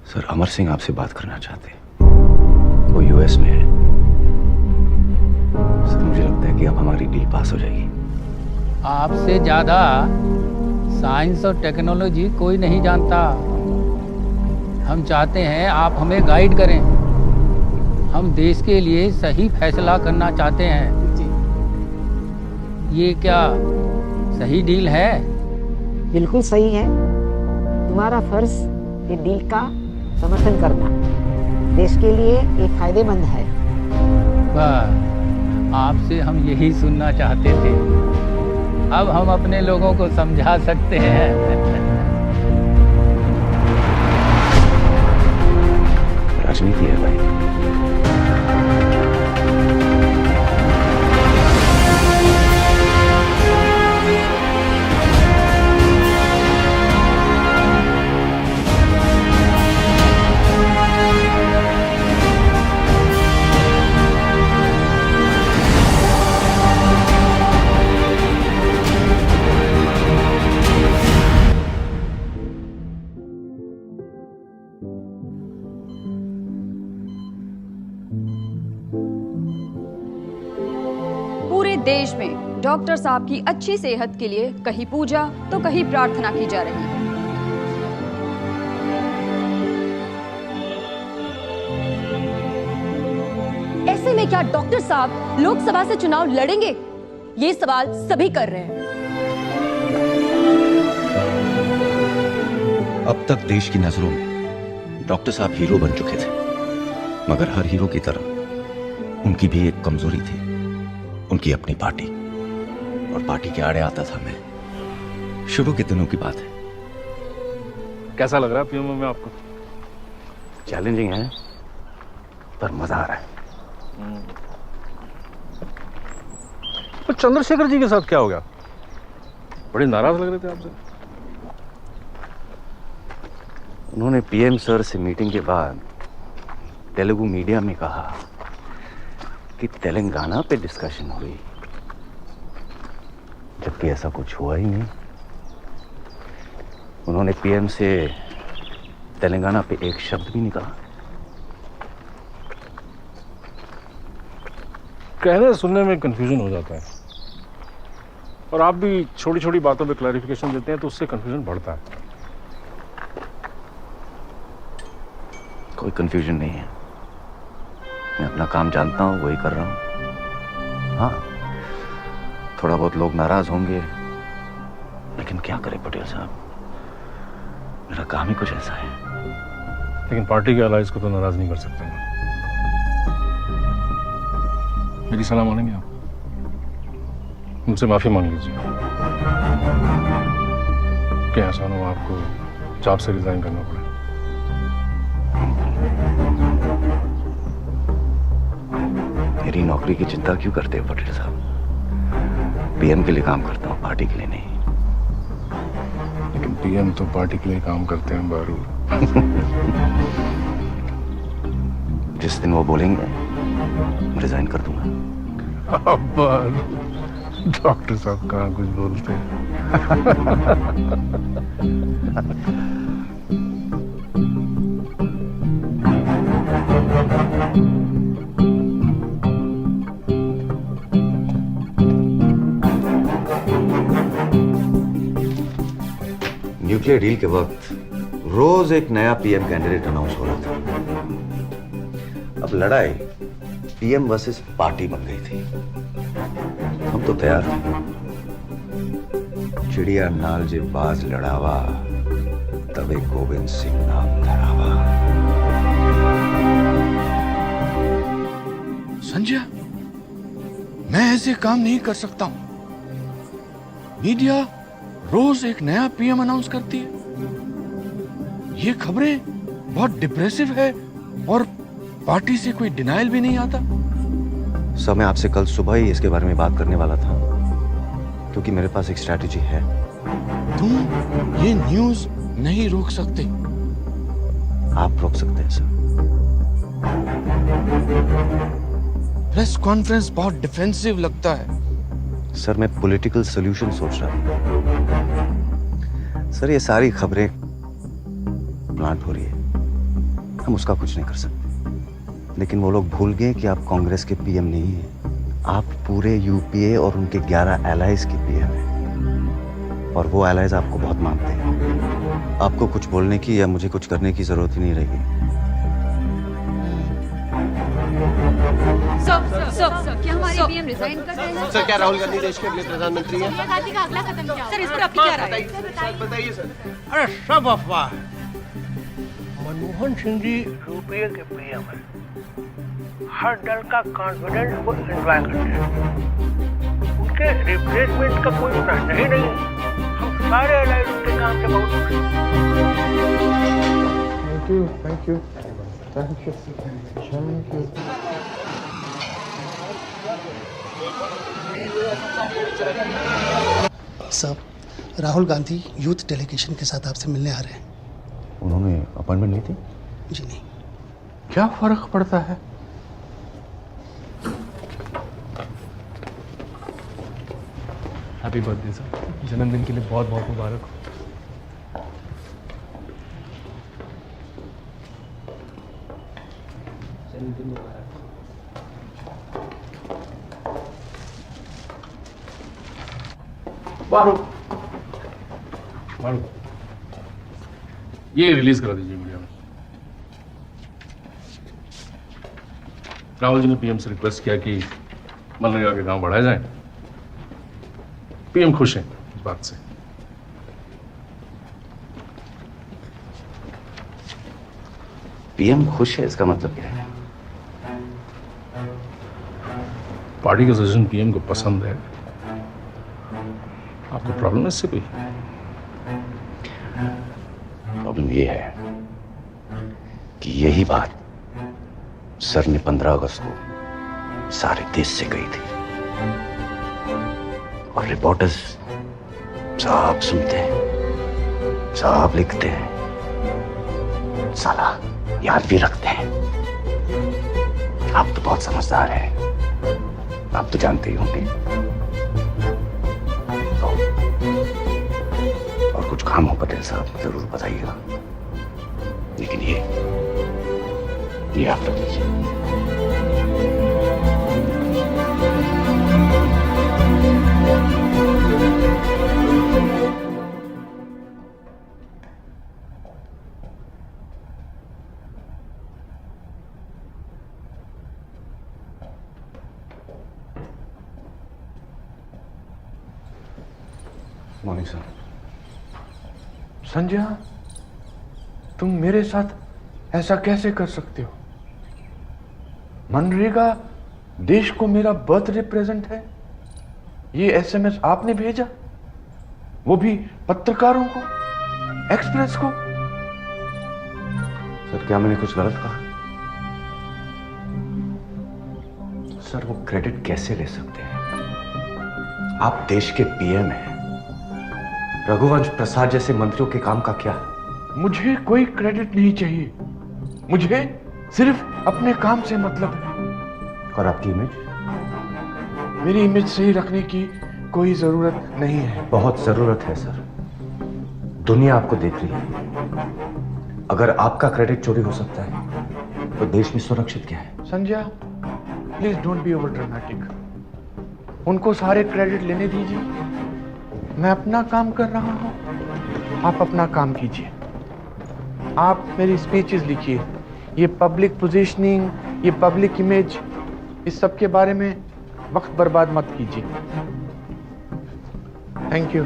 Sir, Amar Singh आपसे बात करना चाहते हैं। वो यूएस में है। सर, मुझे लगता है कि अब हमारी डील पास हो जाएगी। आपसे ज्यादा साइंस और टेक्नोलॉजी कोई नहीं जानता। हम चाहते हैं आप हमें गाइड करें। हम देश के लिए सही फैसला करना चाहते हैं। ये क्या सही डील है? बिल्कुल सही है। तुम्हारा फर्ज ये डील का समर्थन करना देश के लिए ये फायदेमंद है। बस आपसे हम यही सुनना चाहते थे। अब हम अपने लोगों को समझा सकते हैं। राजनीति है भाई। पूरे देश में डॉक्टर साहब की अच्छी सेहत के लिए कहीं पूजा तो कहीं प्रार्थना की जा रही है। ऐसे में क्या डॉक्टर साहब लोकसभा से चुनाव लड़ेंगे? ये सवाल सभी कर रहे हैं। अब तक देश की नजरों में डॉक्टर साहब हीरो बन चुके थे, मगर हर हीरो की तरह उनकी भी एक कमजोरी थी, उनकी अपनी पार्टी। और पार्टी के आड़े आता था मैं। शुरू के दिनों की बात है। कैसा लग रहा है पीएमओ में आपको? चैलेंजिंग है पर मजा आ रहा है। तो चंद्रशेखर जी के साथ क्या हो गया? बड़े नाराज लग रहे थे आपसे। उन्होंने पीएम सर से मीटिंग के बाद तेलुगु मीडिया में कहा कि तेलंगाना पे डिस्कशन हुई, जबकि ऐसा कुछ हुआ ही नहीं। उन्होंने पीएम से तेलंगाना पे एक शब्द भी नहीं कहा। कहने सुनने में कंफ्यूजन हो जाता है, और आप भी छोटी छोटी बातों पे क्लैरिफिकेशन देते हैं तो उससे कंफ्यूजन बढ़ता है। कोई कंफ्यूजन नहीं है। मैं अपना काम जानता हूं, वही कर रहा हूं। हाँ, थोड़ा बहुत लोग नाराज होंगे, लेकिन क्या करें पटेल साहब, मेरा काम ही कुछ ऐसा है। लेकिन पार्टी के अलाइज को तो नाराज नहीं कर सकते। मेरी सलाह मानेंगे आप? मुझसे माफी मांग लीजिए कि ऐसा ना हो आपको जॉब से रिजाइन करना पड़े। मेरी नौकरी की चिंता क्यों करते हो पटेल साहब? पीएम के लिए काम करता हूँ, पार्टी के लिए नहीं। लेकिन पीएम तो पार्टी के लिए काम करते हैं बारू। जिस दिन वो बोलेंगे मैं रिजाइन कर दूंगा। अब डॉक्टर साहब कहाँ कुछ बोलते हैं। न्यूक्लियर डील के वक्त रोज एक नया पीएम कैंडिडेट अनाउंस हो रहा था। अब लड़ाई पीएम वर्सेस पार्टी बन गई थी। हम तो तैयार थे। चिड़िया नाल जे बाज लड़ावा, तबे गोविंद सिंह नाम धरावा। संजय, मैं ऐसे काम नहीं कर सकता हूं। मीडिया रोज एक नया पीएम अनाउंस करती है। ये खबरें बहुत डिप्रेसिव है और पार्टी से कोई डिनायल भी नहीं आता। सर, मैं आपसे कल सुबह ही इसके बारे में बात करने वाला था, क्योंकि मेरे पास एक स्ट्रैटेजी है। तुम ये न्यूज नहीं रोक सकते। आप रोक सकते हैं सर। प्रेस कॉन्फ्रेंस बहुत डिफेंसिव लगता है। सर, मैं पॉलिटिकल सॉल्यूशन सोच रहा हूं। सर, ये सारी खबरें प्लांट हो रही है। हम उसका कुछ नहीं कर सकते, लेकिन वो लोग भूल गए कि आप कांग्रेस के पीएम नहीं हैं। आप पूरे यूपीए और उनके 11 एलाइज के पीएम हैं, और वो एलाइज आपको बहुत मानते हैं। आपको कुछ बोलने की या मुझे कुछ करने की जरूरत ही नहीं रहेगी। सर, क्या हमारे पीएम रिजाइन कर रहे हैं? सर, क्या राहुल गांधी देश के अगले प्रधानमंत्री हैं? सोनिया गांधी का अगला कदम क्या? सर, इस पर आपकी क्या राय है? बताइए सर। अरे सब अफवाह है। मनमोहन सिंह जी यूपीए के पीएम है। हर दल का कॉन्फिडेंस को एंजॉय करते हैं। उनके रिप्लेसमेंट का कोई प्रश्न ही नहीं है। हम सारे एलाइड उनके काम से बहुत खुश हैं। Thank you thank you thank you. साहब, राहुल गांधी यूथ डेलीगेशन के साथ आपसे मिलने आ रहे हैं। उन्होंने अपॉइंटमेंट ली थी? जी नहीं। क्या फर्क पड़ता है? हैप्पी बर्थडे सर, जन्मदिन के लिए बहुत बहुत मुबारक हो। जन्मदिन मुबारक। मारू ये रिलीज करा दीजिए मीडिया में। राहुल जी ने पीएम से रिक्वेस्ट किया कि मनरेगा के काम बढ़ाए जाएं। पीएम खुश हैं इस बात से। पीएम खुश है, इसका मतलब क्या है? पार्टी का सजेशन पीएम को पसंद है। आपको प्रॉब्लम है इससे कोई? प्रॉब्लम ये है कि यही बात सर ने 15 अगस्त को सारे देश से कही थी, और रिपोर्टर्स सब सुनते हैं, सब लिखते हैं, साला याद भी रखते हैं। आप तो बहुत समझदार हैं, आप तो जानते ही होंगे। और कुछ काम हो पटेल साहब जरूर बताइएगा, लेकिन ये आप रख लीजिए। Morning sir. संजय, तुम मेरे साथ ऐसा कैसे कर सकते हो? मनरेगा देश को मेरा बर्थडे प्रेजेंट है। ये एसएमएस आपने भेजा, वो भी पत्रकारों को, एक्सप्रेस को। सर, क्या मैंने कुछ गलत कहा? सर, वो क्रेडिट कैसे ले सकते हैं? आप देश के पीएम हैं। रघुवंश प्रसाद जैसे मंत्रियों के काम का क्या? मुझे कोई क्रेडिट नहीं चाहिए, मुझे सिर्फ अपने काम से मतलब है। और आपकी इमेज? मेरी इमेज सही रखने की कोई जरूरत नहीं है। बहुत जरूरत है सर। दुनिया आपको देख रही है। अगर आपका क्रेडिट चोरी हो सकता है तो देश में सुरक्षित क्या है? Sanjay, please don't be over dramatic. उनको सारे क्रेडिट लेने दीजिए, मैं अपना काम कर रहा हूं, आप अपना काम कीजिए। आप मेरी स्पीचेस लिखिए। ये पब्लिक पोजीशनिंग, ये पब्लिक इमेज, इस सब के बारे में वक्त बर्बाद मत कीजिए। Thank you.